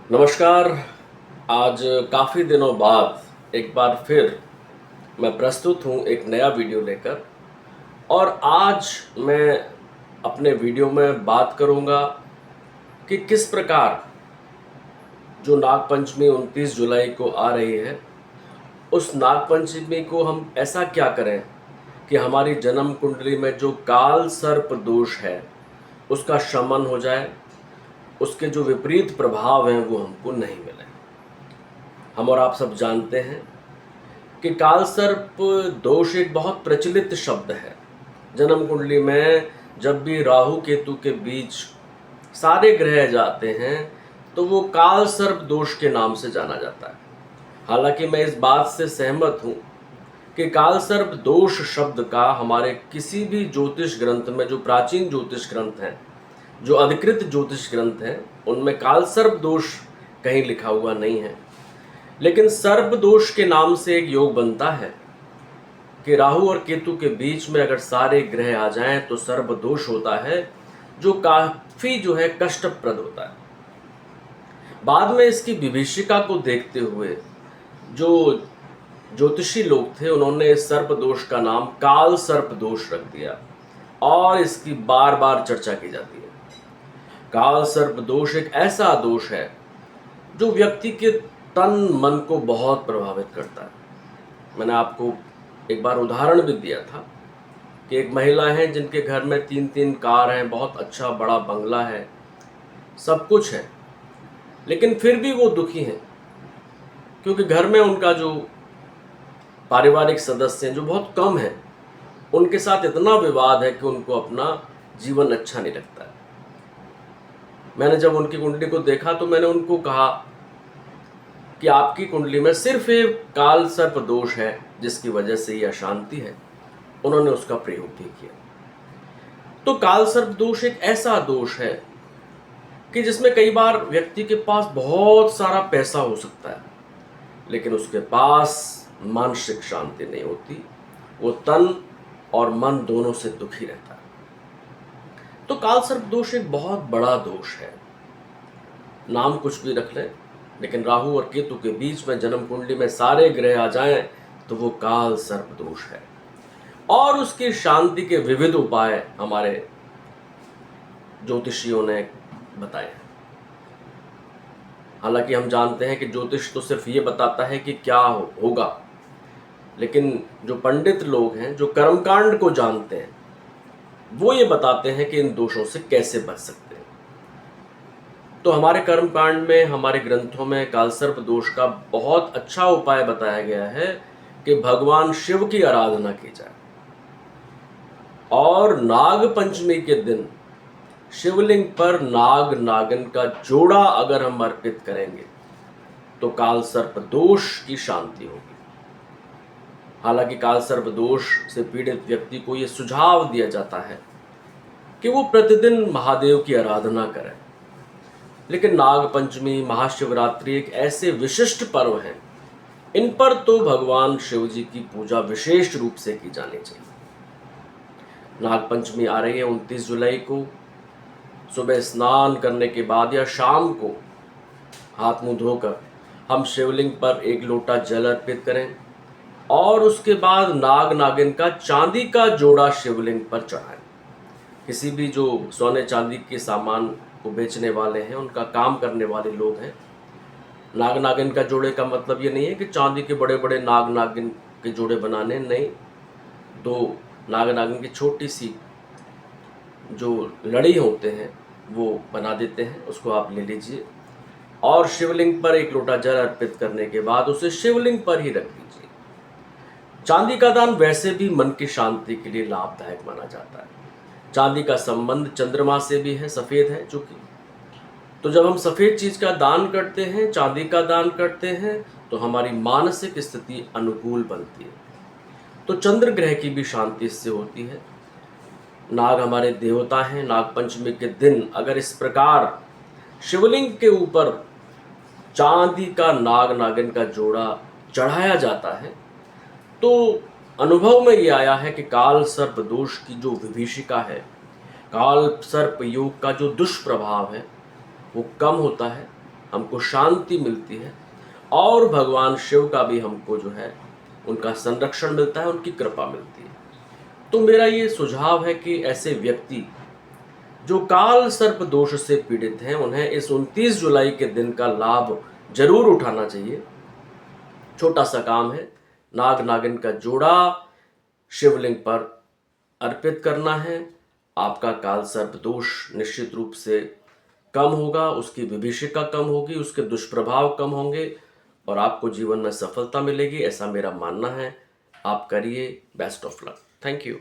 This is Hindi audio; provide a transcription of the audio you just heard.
नमस्कार। आज काफ़ी दिनों बाद एक बार फिर मैं प्रस्तुत हूँ एक नया वीडियो लेकर। और आज मैं अपने वीडियो में बात करूँगा कि किस प्रकार जो नागपंचमी 29 जुलाई को आ रही है, उस नागपंचमी को हम ऐसा क्या करें कि हमारी जन्म कुंडली में जो काल सर्प दोष है उसका शमन हो जाए, उसके जो विपरीत प्रभाव हैं वो हमको नहीं मिले। हम और आप सब जानते हैं कि कालसर्प दोष एक बहुत प्रचलित शब्द है। जन्म कुंडली में जब भी राहु केतु के बीच सारे ग्रह जाते हैं तो वो कालसर्प दोष के नाम से जाना जाता है। हालांकि मैं इस बात से सहमत हूँ कि कालसर्प दोष शब्द का हमारे किसी भी ज्योतिष ग्रंथ में, जो प्राचीन ज्योतिष ग्रंथ हैं, जो अधिकृत ज्योतिष ग्रंथ हैं, उनमें कालसर्प दोष कहीं लिखा हुआ नहीं है। लेकिन सर्प दोष के नाम से एक योग बनता है कि राहु और केतु के बीच में अगर सारे ग्रह आ जाएं तो सर्प दोष होता है, जो काफी जो है कष्टप्रद होता है। बाद में इसकी विभीषिका को देखते हुए जो ज्योतिषी लोग थे, उन्होंने इस सर्प दोष का नाम काल सर्प दोष रख दिया और इसकी बार बार चर्चा की जाती है। काल सर्प दोष एक ऐसा दोष है जो व्यक्ति के तन मन को बहुत प्रभावित करता है। मैंने आपको एक बार उदाहरण भी दिया था कि एक महिला है जिनके घर में 3-3 कार हैं, बहुत अच्छा बड़ा बंगला है, सब कुछ है, लेकिन फिर भी वो दुखी हैं क्योंकि घर में उनका जो पारिवारिक सदस्य हैं जो बहुत कम हैं, उनके साथ इतना विवाद है कि उनको अपना जीवन अच्छा नहीं लगता है। मैंने जब उनकी कुंडली को देखा तो मैंने उनको कहा कि आपकी कुंडली में सिर्फ एक काल सर्प दोष है जिसकी वजह से ये अशांति है। उन्होंने उसका प्रयोग भी किया। तो काल सर्प दोष एक ऐसा दोष है कि जिसमें कई बार व्यक्ति के पास बहुत सारा पैसा हो सकता है, लेकिन उसके पास मानसिक शांति नहीं होती, वो तन और मन दोनों से दुखी रहता है। तो काल सर्प दोष एक बहुत बड़ा दोष है। नाम कुछ भी रख लें, लेकिन राहु और केतु के बीच में जन्म कुंडली में सारे ग्रह आ जाएं तो वो काल सर्प दोष है। और उसकी शांति के विविध उपाय हमारे ज्योतिषियों ने बताए हैं। हालांकि हम जानते हैं कि ज्योतिष तो सिर्फ ये बताता है कि क्या होगा, लेकिन जो पंडित लोग हैं, जो कर्मकांड को जानते हैं, वो ये बताते हैं कि इन दोषों से कैसे बच सकते हैं। तो हमारे कर्मकांड में, हमारे ग्रंथों में कालसर्प दोष का बहुत अच्छा उपाय बताया गया है कि भगवान शिव की आराधना की जाए और नाग पंचमी के दिन शिवलिंग पर नाग नागिन का जोड़ा अगर हम अर्पित करेंगे तो कालसर्प दोष की शांति होगी। हालांकि कालसर्प दोष से पीड़ित व्यक्ति को यह सुझाव दिया जाता है कि वो प्रतिदिन महादेव की आराधना करें। लेकिन नाग पंचमी, महाशिवरात्रि एक ऐसे विशिष्ट पर्व हैं, इन पर तो भगवान शिव जी की पूजा विशेष रूप से की जानी चाहिए। नाग पंचमी आ रही है 29 जुलाई को। सुबह स्नान करने के बाद या शाम को हाथ मुंह धोकर हम शिवलिंग पर एक लोटा जल अर्पित करें और उसके बाद नाग नागिन का चांदी का जोड़ा शिवलिंग पर चढ़ाएं। किसी भी जो सोने चांदी के सामान को बेचने वाले हैं, उनका काम करने वाले लोग हैं, नाग नागिन का जोड़े का मतलब ये नहीं है कि चांदी के बड़े बड़े नाग नागिन के जोड़े बनाने, नहीं, दो नाग नागिन की छोटी सी जो लड़ी होते हैं वो बना देते हैं, उसको आप ले लीजिए और शिवलिंग पर एक लोटा जल अर्पित करने के बाद उसे शिवलिंग पर ही रख दीजिए। चांदी का दान वैसे भी मन की शांति के लिए लाभदायक माना जाता है। चांदी का संबंध चंद्रमा से भी है, सफ़ेद है चूंकि। तो जब हम सफ़ेद चीज़ का दान करते हैं, चांदी का दान करते हैं, तो हमारी मानसिक स्थिति अनुकूल बनती है। तो चंद्र ग्रह की भी शांति इससे होती है। नाग हमारे देवता हैं। नाग पंचमी के दिन अगर इस प्रकार शिवलिंग के ऊपर चांदी का नाग नागिन का जोड़ा चढ़ाया जाता है तो अनुभव में ये आया है कि काल सर्प दोष की जो विभीषिका है, काल सर्प योग का जो दुष्प्रभाव है, वो कम होता है हमको शांति मिलती है और भगवान शिव का भी हमको जो है उनका संरक्षण मिलता है, उनकी कृपा मिलती है। तो मेरा ये सुझाव है कि ऐसे व्यक्ति जो काल सर्प दोष से पीड़ित हैं, उन्हें इस 29 जुलाई के दिन का लाभ जरूर उठाना चाहिए। छोटा सा काम है, नाग नागिन का जोड़ा शिवलिंग पर अर्पित करना है। आपका काल सर्प दोष निश्चित रूप से कम होगा, उसकी विभीषिका कम होगी, उसके दुष्प्रभाव कम होंगे और आपको जीवन में सफलता मिलेगी, ऐसा मेरा मानना है। आप करिए। Best of luck. Thank you.